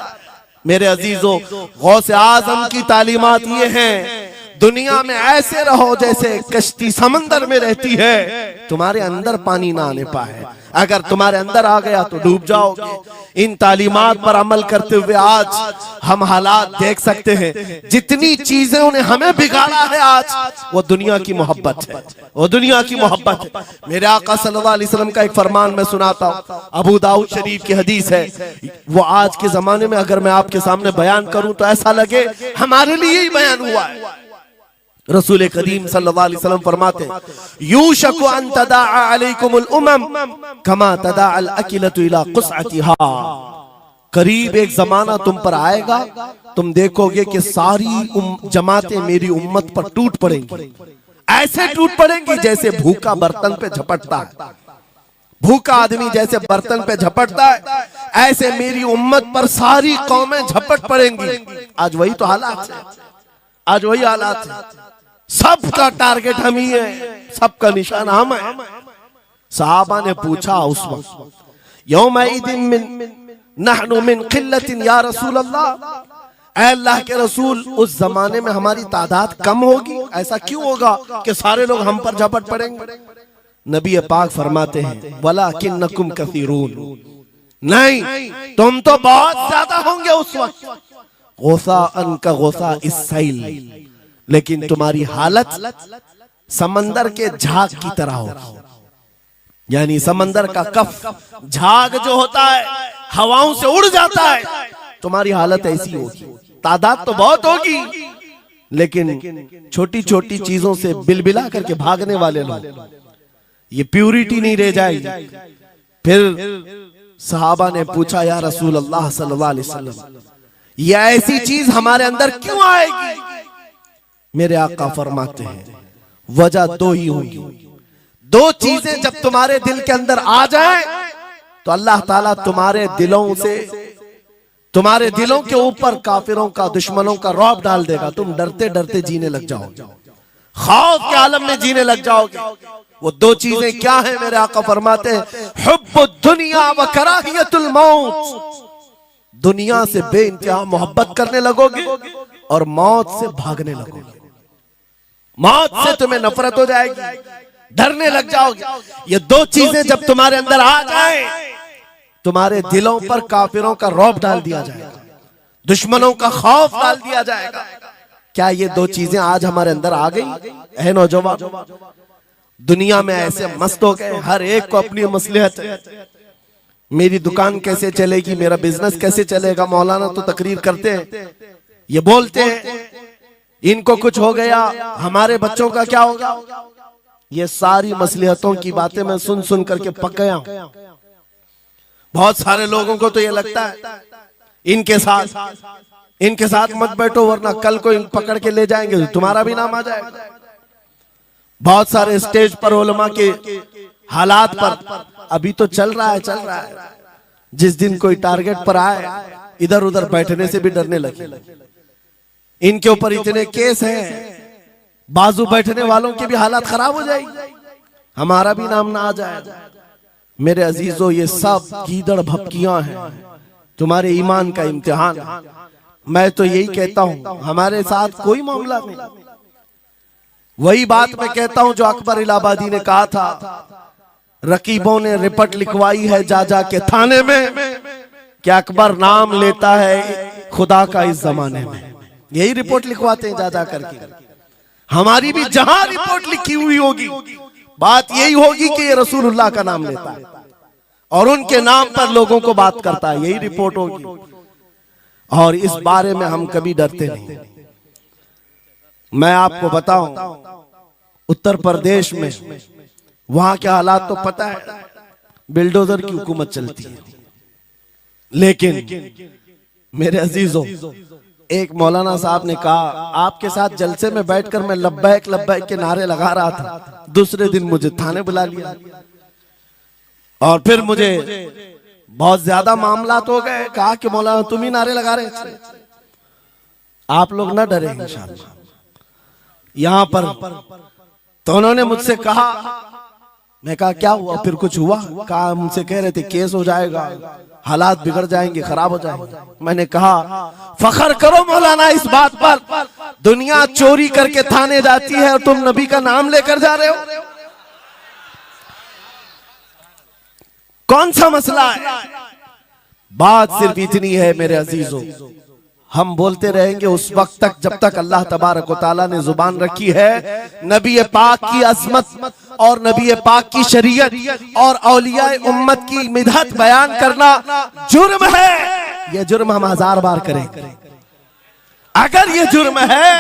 मेरे अजीजों, गौसे आजम की तालीमात ये हैं, दुनिया में ऐसे रहो जैसे कश्ती समंदर में रहती है, तुम्हारे अंदर पानी ना आने पाए, अगर तुम्हारे अंदर आ गया तो डूब जाओगे। इन तालीमात पर अमल करते हुए आज हम हालात देख सकते हैं, जितनी चीजें उन्हें हमें बिगाड़ा है आज, वो दुनिया की मोहब्बत है, वो दुनिया की मोहब्बत है। मेरे आका सल्लल्लाहु अलैहि वसल्लम का एक फरमान मैं सुनाता हूँ, अबू दाऊद शरीफ की हदीस है, वो आज के जमाने में अगर मैं आपके सामने बयान करूं तो ऐसा लगे हमारे लिए ही बयान हुआ है। रसूल करीम सल्लल्लाहु अलैहि वसल्लम फरमाते हैं यूशकु अन तदाअ अलैकुमुल उमम कमा तदाअल अकिलतु इला कुसअतिहा, करीब एक जमाना तुम पर आएगा, तुम देखोगे कि सारी जमातें मेरी उम्मत पर टूट पड़ेंगी, ऐसे टूट पड़ेंगी जैसे भूखा बर्तन पे झपटता है, भूखा आदमी जैसे बर्तन पे झपटता है, ऐसे मेरी उम्मत पर सारी कौमें झपट पड़ेंगी। आज वही तो हालात है, आज वही हालात है, सबका टारगेट हम ही है, सबका निशान हम है। सहाबा ने पूछा उस वक्त, यौमइदिन मिन नहनु मिन किल्लतिन या रसूल अल्लाह, ऐ अल्लाह के रसूल उस जमाने में हमारी तादाद कम होगी, ऐसा क्यों होगा कि सारे लोग हम पर झपट पड़ेंगे? नबी पाक फरमाते हैं वलाकिन्नकुम कसीरून, नहीं तुम तो बहुत ज्यादा होंगे उस वक्त, गोसाअन का गोसा इस्साइल, लेकिन तुम्हारी हालत समंदर के झाग की तरह होगी, यानी समंदर का कफ झाग जो होता है हवाओं से उड़ जाता है, तुम्हारी हालत ऐसी होगी। तादाद तो बहुत होगी, लेकिन छोटी छोटी चीजों से बिलबिला करके भागने वाले लोग, ये प्यूरिटी नहीं रह जाएगी। फिर सहाबा ने पूछा या रसूल अल्लाह सल्लल्लाहु अलैहि वसल्लम, ये ऐसी चीज हमारे अंदर क्यों आएगी? मेरे आका फरमाते हैं वजह दो ही होगी, दो चीजें जब तुम्हारे दिल के अंदर आ जाए तो अल्लाह ताला तुम्हारे दिलों से, तुम्हारे दिलों के ऊपर काफिरों का, दुश्मनों का रौब डाल देगा, तुम डरते डरते जीने लग जाओगे, खौफ के आलम में जीने लग जाओगे। वो दो चीजें क्या है? मेरे आका फरमाते हैं हुब्बुद दुनिया व कराहियतुल मौत, दुनिया से बेइंतहा मोहब्बत करने लगोगे और मौत से भागने लगोगे, मौत से तुम्हें नफरत हो जाएगी, डरने लग जाओगे। ये दो चीजें जब तुम्हारे अंदर आ जाए, तुम्हारे दिलों पर काफिरों का रौब डाल दिया जाएगा, दुश्मनों का खौफ डाल दिया जाएगा। क्या ये दो चीजें आज हमारे अंदर आ गई है? नौजवान दुनिया में ऐसे मस्त हो गए, हर एक को अपनी मसलहत है, मेरी दुकान कैसे चलेगी, मेरा बिजनेस कैसे चलेगा। मौलाना तो तकरीर करते हैं, ये बोलते हैं इनको कुछ हो गया, हमारे बच्चों का क्या होगा। ये सारी मसलहतों की बातें मैं सुन सुन करके पक गया हूं। बहुत सारे लोगों को तो ये लगता है इनके साथ मत बैठो वरना कल को इन पकड़ के ले जाएंगे तो तुम्हारा भी नाम आ जाएगा। बहुत सारे स्टेज पर उलमा के हालात पर अभी तो चल रहा है, जिस दिन कोई टारगेट पर आए इधर उधर बैठने से भी डरने लगे। इनके ऊपर इतने केस हैं, बाजू बैठने वालों की भी हालत खराब हो जाएगी, हमारा भी नाम ना आ जाए। मेरे अजीजों, ये सब गीदड़ भपकियां हैं, तुम्हारे ईमान का इम्तिहान। मैं तो यही कहता हूं, हमारे साथ कोई मामला नहीं। वही बात मैं कहता हूं जो अकबर इलाहाबादी ने कहा था, रकीबों ने रिपोर्ट लिखवाई है जा जा के थाने में कि अकबर नाम लेता है खुदा का इस जमाने में। यही रिपोर्ट लिखवाते हैं जा जा करके। हमारी भी जहां रिपोर्ट लिखी हुई होगी, बात यही होगी कि ये रसूलुल्लाह का नाम लेता है और उनके नाम पर लोगों को बात करता है, यही रिपोर्ट होगी। और इस बारे में हम कभी डरते नहीं। मैं आपको बताऊं, उत्तर प्रदेश में वहां के हालात तो पता है, बिल्डोजर की हुकूमत चलती है। लेकिन मेरे अजीजों, एक मौलाना साहब ने कहा, आपके साथ जलसे में बैठकर मैं लब्बैक लब्बैक के नारे लगा रहा था, दूसरे दिन मुझे थाने बुला लिया और फिर मुझे बहुत ज्यादा मामलात हो गए। कहा कि मौलाना तुम ही नारे लगा रहे थे। आप लोग ना डरे इंशाअल्लाह। यहां पर तो उन्होंने मुझसे कहा, मैं कहा क्या हुआ, फिर कुछ हुआ? कहा मुझसे कह रहे थे केस हो जाएगा, हालात बिगड़ जाएंगे, खराब हो जाएंगे। मैंने कहा फख्र करो मौलाना इस बात पर, दुनिया चोरी करके थाने जाती है और तुम नबी का नाम लेकर जा रहे हो, कौन सा मसला है? बात सिर्फ इतनी है मेरे अजीजों, हम बोलते रहेंगे उस वक्त तक जब तक अल्लाह तबारक व तआला ने जुबान रखी है। नबी पाक की अजमत और नबी पाक की शरीयत और औलियाए उम्मत की मिदहत बयान करना जुर्म है। यह जुर्म हम 1000 बार करें, अगर ये जुर्म है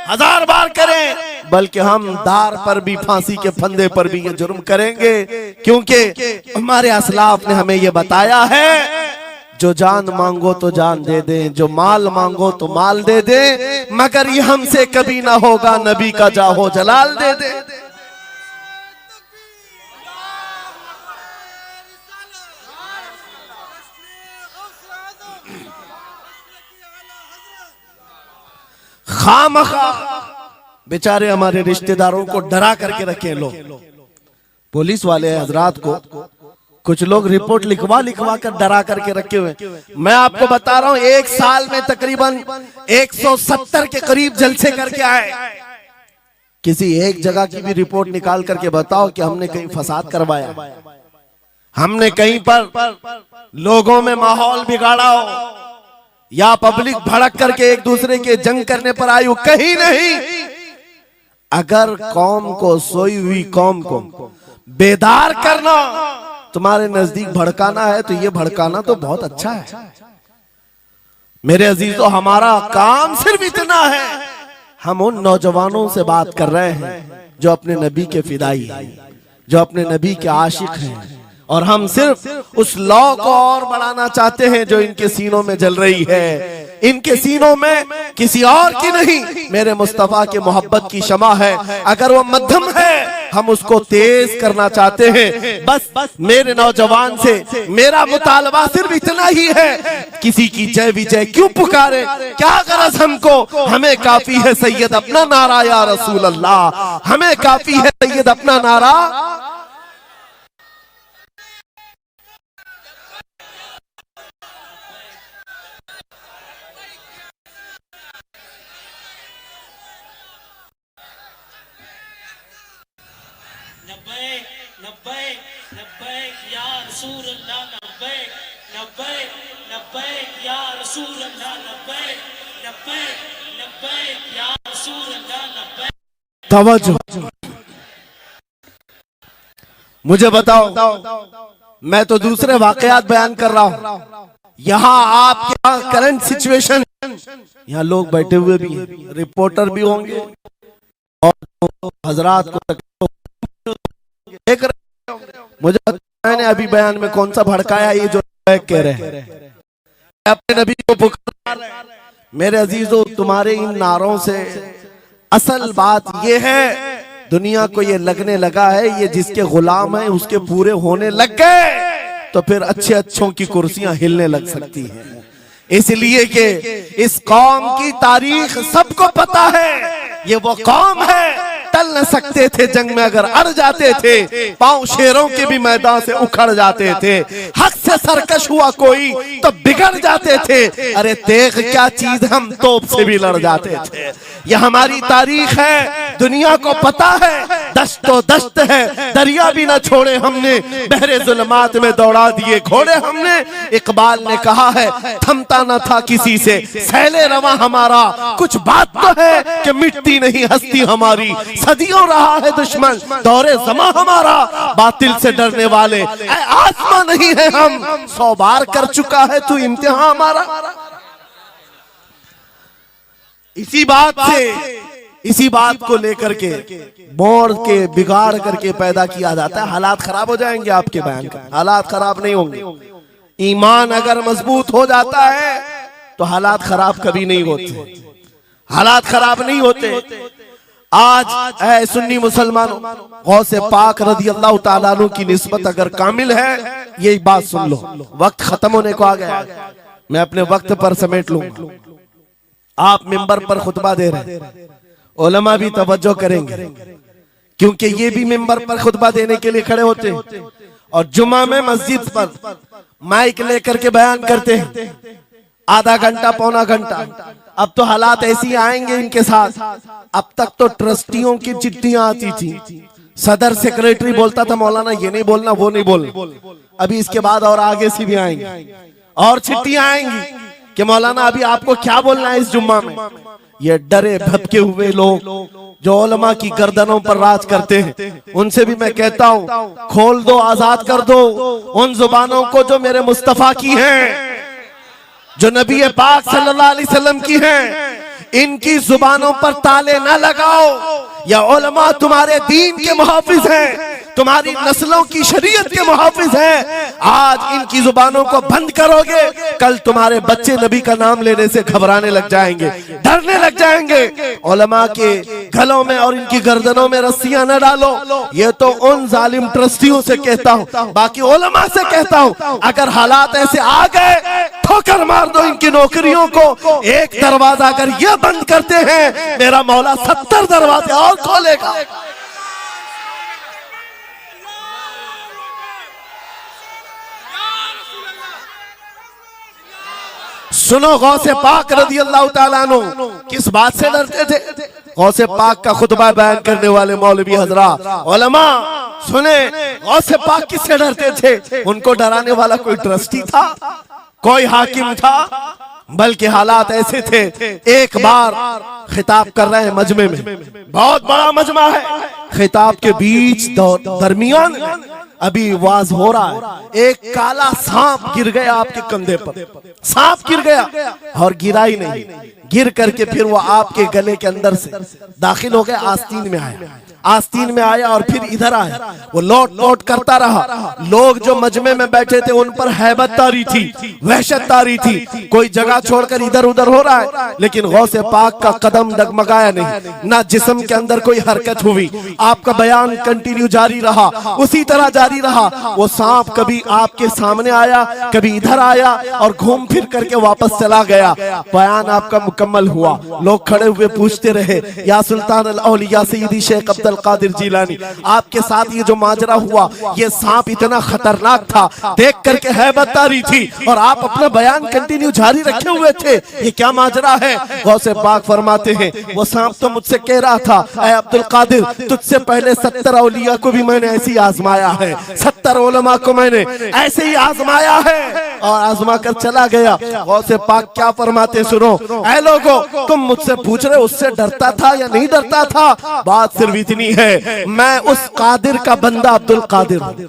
1000 बार करें, बल्कि हम दार पर भी, फांसी के फंदे पर भी ये जुर्म करेंगे, क्योंकि हमारे असलाफ ने हमें ये बताया है, जो जान मांगो तो जान दे दें, जो माल मांगो तो माल दे दें, मगर ये हमसे कभी ना होगा नबी का जाहो जलाल दे दे। खामखा बेचारे हमारे रिश्तेदारों को डरा करके रखे लोग, पुलिस वाले हजरात को कुछ लोग रिपोर्ट लिखवा कर डरा करके रखे हुए। मैं आपको बता रहा हूं, एक साल में तकरीबन 170 के करीब जलसे करके आए। किसी एक जगह की भी रिपोर्ट निकाल करके बताओ कि हमने कहीं फसाद करवाया, हमने कहीं पर लोगों में माहौल बिगाड़ा हो, या पब्लिक भड़क करके एक दूसरे के जंग करने पर आई हो, कहीं नहीं। अगर कौम को, सोई हुई कौम को बेदार करना तुम्हारे नजदीक भड़काना है, तो ये भड़काना तो बहुत अच्छा है मेरे अजीजों। हमारा काम सिर्फ इतना है, हम उन नौजवानों से बात कर रहे हैं जो अपने नबी के फिदाई हैं, जो अपने नबी के आशिक हैं, और हम सिर्फ उस लौ को और बढ़ाना चाहते हैं जो इनके सीनों में जल रही है। इनके सीनों में किसी और की नहीं, मेरे मुस्तफा के मोहब्बत की शमा है। अगर वो मध्यम है, हम उसको तेज करना चाहते हैं। बस मेरे नौजवान से मेरा मुतालबा सिर्फ इतना ही है, किसी की जय विजय क्यों पुकारे, क्या गरज हमको, हमें काफी है सैयद अपना नारा या रसूल अल्लाह, हमें काफी है सैयद अपना नारा। तवज्जो, मुझे बताओ, मैं तो दूसरे वाकयात बयान कर रहा हूं। यहाँ आपके यहाँ करंट सिचुएशन, यहाँ लोग बैठे हुए भी हैं, रिपोर्टर भी होंगे और हजरात को देख रहे होंगे। मुझे मैंने अभी बयान में कौन सा भड़काया, ये जो कह रहे हैं अपने नबी को पुकार रहे हैं। मेरे अजीजों, तुम्हारे इन नारों से असल बात ये है, दुनिया को ये लगने लगा है ये जिसके गुलाम है उसके पूरे होने लग गए, तो फिर अच्छे अच्छों की कुर्सियां हिलने लग सकती हैं। इसलिए कि इस कौम की तारीख सबको पता है, ये वो कौम है, टल न सकते थे जंग में अगर अड़ जाते थे, पांव शेरों के भी मैदान से उखड़ जाते थे। हक से सरकश हुआ कोई तो बिगड़ जाते थे, अरे देख क्या चीज हम तोप से भी लड़ जाते थे। ये हमारी तारीख है, दुनिया को पता है, दश्तो दश्त है, दरिया भी न छोड़े हमने, बहरे जुल्मात में दौड़ा दिए घोड़े हमने। इकबाल ने कहा है थमता न था किसी से सैले रवा हमारा, कुछ बात तो है कि मिटती नहीं हस्ती हमारी। सदियों रहा है दुश्मन दौरे ज़मा हमारा, बातिल से डरने वाले आसमां नहीं है हम, 100 बार कर चुका है तू इम्तिहान हमारा। इसी बात को लेकर के मोड़ के बिगाड़ करके पैदा किया जाता है। हालात खराब हो जाएंगे आपके बयान का, हालात खराब नहीं होंगे। ईमान अगर मजबूत हो जाता है तो हालात खराब कभी नहीं होते, हालात खराब नहीं होते। आज ऐ सुन्नी मुसलमानों, गौसे पाक रज़ी अल्लाह ताला अन्हु की निस्बत अगर कामिल है, यही बात सुन लो। वक्त खत्म होने को आ गया, मैं अपने वक्त पर समेट लूंगा। आप मिंबर पर खुतबा दे रहे हैं, उलमा भी तवज्जो करेंगे, क्योंकि ये भी मिंबर पर खुतबा देने के लिए खड़े होते हैं और जुमा में मस्जिद पर माइक लेकर के बयान करते हैं आधा घंटा पौना घंटा। अब तो हालात ऐसी आएंगे इनके साथ। अब तक तो ट्रस्टियों की चिट्ठियां आती थी, सदर सेक्रेटरी बोलता था मौलाना ये नहीं बोलना वो नहीं बोलना। अभी इसके बाद और आगे से भी आएंगी और चिट्ठियां आएंगी कि मौलाना अभी आपको क्या बोलना है इस जुम्मा में। ये डरे भटके हुए लोग जो उलमा की गर्दनों पर राज करते हैं, उनसे भी मैं कहता हूँ खोल दो, आजाद कर दो उन जुबानों को जो मेरे मुस्तफा की हैं, जो नबी पाक सल्लल्लाहु अलैहि वसल्लम की हैं। इनकी जुबानों पर ताले न लगाओ। या उलमा तुम्हारे दीन के मुहाफिज हैं, तुम्हारी नस्लों की शरीयत के मुहाफिज हैं। आज इनकी जुबानों को बंद करोगे, कल तुम्हारे बच्चे नबी का नाम लेने से घबराने लग जाएंगे, डरने लग जाएंगे। उलमा के गलों में और इनकी गर्दनों में रस्सियां न डालो। ये तो उन जालिम ट्रस्टियों से कहता हूँ, बाकी उलमा से कहता हूँ अगर हालात ऐसे आ गए ठोकर मार दो इनकी नौकरियों को। एक दरवाजा अगर ये बंद करते हैं, मेरा मौला 70 दरवाजे और खोलेगा। सुनो गौसे पाक रज़ी अल्लाह ताला अन्हु किस बात से डरते थे। गौसे पाक का खुतबा बयान करने वाले मौलवी हजरात, उलमा सुने, गौसे पाक किससे डरते थे? उनको डराने वाला कोई ट्रस्टी था, कोई हाकिम था, बल्कि हालात ऐसे थे। एक बार खिताब कर रहे हैं मजमे में, बहुत बड़ा मजमा है, खिताब के बीच दरमियान अभी वाज हो रहा है, एक काला सांप गिर गया आपके कंधे पर। सांप गिर गया और गिरा ही नहीं, गिर करके फिर वो आपके गले के अंदर से दाखिल हो गया, आस्तीन में आया, आस्तीन में आया और फिर इधर आया। वो लौट लौट करता रहा। लोग जो मजमे में बैठे थे उन पर हैबत तारी थी, वहशत तारी थी। कोई जगह छोड़कर इधर उधर हो रहा है, लेकिन गौसे पाक का कदम डगमगाया नहीं, ना जिस्म के अंदर कोई हरकत हुई। आपका बयान कंटिन्यू जारी रहा, उसी तरह जारी रहा। वो सांप कभी आपके सामने आया, कभी इधर आया और घूम फिर करके वापस चला गया। बयान आपका मुकम्मल हुआ। लोग खड़े हुए पूछते रहे, या सुल्तान अल औलिया सय्यदी शेख अब्दुल कादिर जिलानी, आपके साथ ये जो माजरा हुआ, ये सांप इतना खतरनाक था, देख करके हैबत तारी थी और आप अपना बयान कंटिन्यू जारी रखे हुए थे, ये क्या माजरा है? गौसे पाक फरमाते हैं वो सांप तो मुझसे कह रहा था, ऐ अब्दुल कादिर, तुझसे पहले 70 औलिया को भी मैंने ऐसे ही आजमाया है, 70 उलमा को मैंने ऐसे ही आजमाया है और आजमा कर चला गया। गौसे पाक क्या फरमाते सुनो, ऐ लोगों, तुम मुझसे पूछ रहे उससे डरता था या नहीं डरता था? बात सिर्फ इतनी है, मैं उस कादिर का बंदा अब्दुल कादिर हूं,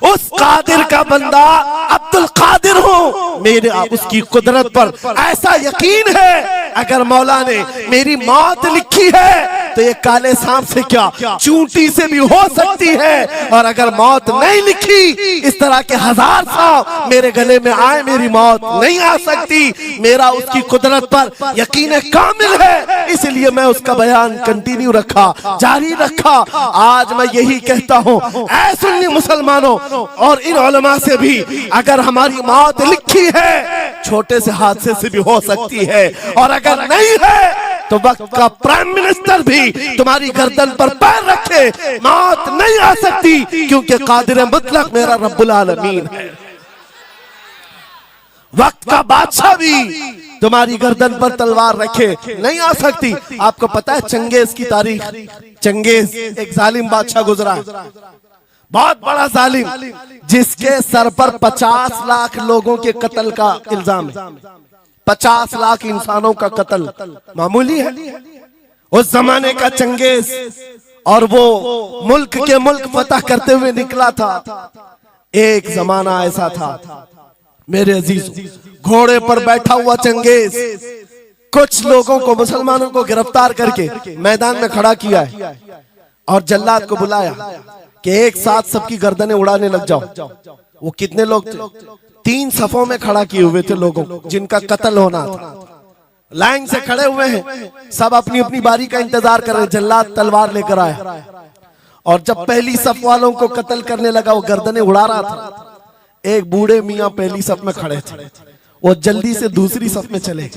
उस कादिर का बंदा अब्दुल कादिर हूं। मेरे उसकी कुदरत पर ऐसा यकीन है, अगर मौला ने मेरी मौत लिखी है तो ये काले सांप से क्या, चूंटी से भी हो सकती है। और अगर मौत नहीं लिखी, इस तरह के 1000 सांप मेरे गले में आए, मेरी मौत नहीं आ सकती। मेरा उसकी कुदरत पर यकीन कामिल है, इसलिए मैं उसका बयान कंटिन्यू रखा, जारी रखा। आज मैं यही कहता हूँ, ऐ सुन्नी मुसलमानों और इन उलमा से भी, अगर हमारी मौत लिखी है, छोटे से हादसे से भी हो सकती है, और अगर नहीं है तो वक्त का प्राइम मिनिस्टर भी तुम्हारी गर्दन पर पैर रखे, मौत नहीं आ सकती, क्योंकि कादिर मुतलक मेरा रब्बुल आलमीन है। वक्त का बादशाह भी तुम्हारी गर्दन पर तलवार रखे नहीं आ सकती। आपको पता है चंगेज की तारीख? चंगेज एक जालिम बादशाह गुजरा, बहुत बड़ा जालिम, जिसके सर पर 50 लाख लोगों के कत्ल का इल्जाम है। 50 लाख इंसानों का कत्ल मामूली है? उस जमाने का चंगेज, और वो मुल्क के मुल्क फतह करते हुए निकला था। एक जमाना ऐसा था मेरे अजीज, घोड़े पर बैठा हुआ चंगेज कुछ लोगों को, मुसलमानों को गिरफ्तार करके मैदान में खड़ा किया है और जल्लाद को बुलाया कि एक साथ सबकी गर्दनें उड़ाने लग जाओ। वो कितने लोग थे? 3 सफों में खड़ा किए हुए थे लोगों को जिनका कत्ल होना था। लाइन से खड़े हुए हैं, सब अपनी अपनी बारी का इंतजार कर रहे हैं। जल्लाद तलवार लेकर आया और जब पहली सफ वालों को कत्ल करने लगा, वो गर्दनें उड़ा रहा था। एक बूढ़े मियाँ पहली सफ में खड़े थे, वो जल्दी से दूसरी सफ में चले,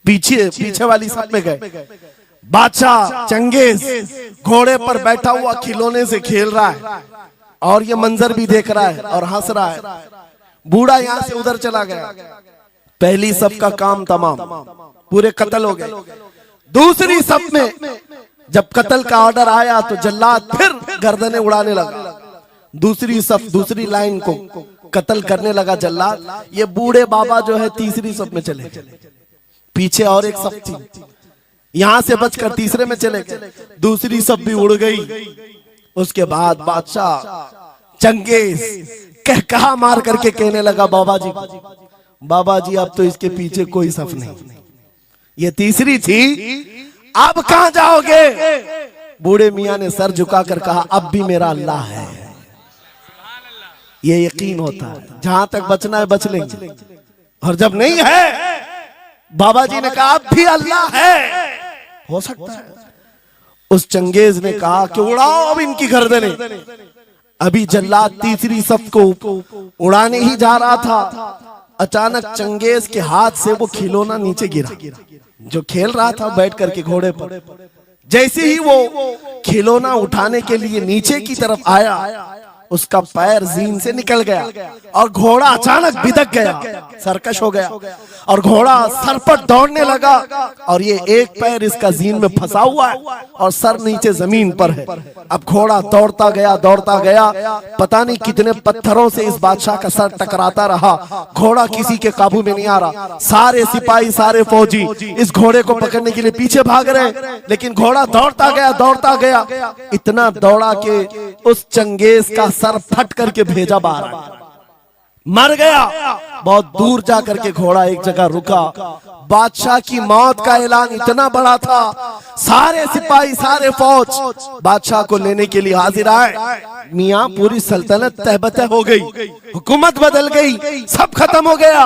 पीछे वाली सफ में गए। बादशाह चंगेज घोड़े पर बैठा हुआ खिलौने से खेल रहा है और ये मंजर भी देख रहा है और हंस रहा है। बूढ़ा यहाँ से उधर चला गया, पहली सफ का काम तमाम, पूरे कत्ल हो गए। दूसरी सफ में जब कत्ल का ऑर्डर आया तो जल्लाद फिर गर्दनें उड़ाने लगा। दूसरी सफ, दूसरी लाइन को कत्ल करने लगा जल्लाद। ये बूढ़े बाबा जो है तीसरी सफ में चले, पीछे और एक सफ थी, यहां से बचकर तीसरे में चले गए। दूसरी सफ भी उड़ गई। उसके बाद बादशाह चंगेज कहा मार करके कहने लगा, बाबा जी अब तो इसके पीछे कोई सफ नहीं, ये तीसरी थी, अब कहां जाओगे? बूढ़े मियां ने सर झुकाकर कहा, अब भी मेरा अल्लाह है। ये यकीन होता है जहां तक बचना है बच लेंगे, और जब नहीं है, बाबा जी ने कहा अब भी अल्लाह है, हो सकता है। उस चंगेज ने कहा कि उड़ाओ अब इनकी गर्दनें। अभी जल्लाद तीसरी सफ को उड़ाने ही जा रहा था, अचानक चंगेज के हाथ से वो खिलौना नीचे गिरा जो खेल रहा था बैठ करके घोड़े पर। जैसे ही वो खिलौना उठाने के लिए नीचे की तरफ आया, उसका पैर जीन से निकल गया और घोड़ा अचानक बिदक गया, सरकश हो गया और घोड़ा सर पर दौड़ने लगा। और ये एक पैर इसका जीन में फंसा हुआ है और सर नीचे जमीन पर है। अब घोड़ा दौड़ता गया, पता नहीं कितने पत्थरों से इस बादशाह का सर टकराता रहा। घोड़ा किसी के काबू में नहीं आ रहा। सारे सिपाही, सारे फौजी इस घोड़े को पकड़ने के लिए पीछे भाग रहे, लेकिन घोड़ा दौड़ता गया, इतना दौड़ा कि उस चंगेज का सर फट करके भेजा बाहर, मर गया। बहुत दूर जाकर के घोड़ा एक जगह रुका। बादशाह की मौत का ऐलान इतना बड़ा था, सारे सिपाही, सारे फौज बादशाह को लेने के लिए हाजिर आए। मियां पूरी सल्तनत तहबतह हो गई, हुकूमत बदल गई, सब खत्म हो गया।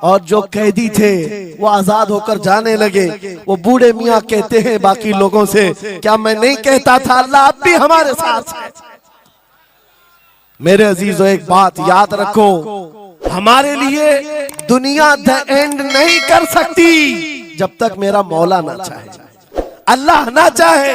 और जो कैदी थे वो आजाद होकर जाने लगे। वो बूढ़े मियां कहते हैं बाकी लोगों से, क्या मैं नहीं कहता था अल्लाह अब भी हमारे साथ है? मेरे अजीजों, एक बात याद रखो, हमारे लिए दुनिया द एंड नहीं कर सकती जब तक मेरा मौला ना चाहे, अल्लाह ना चाहे।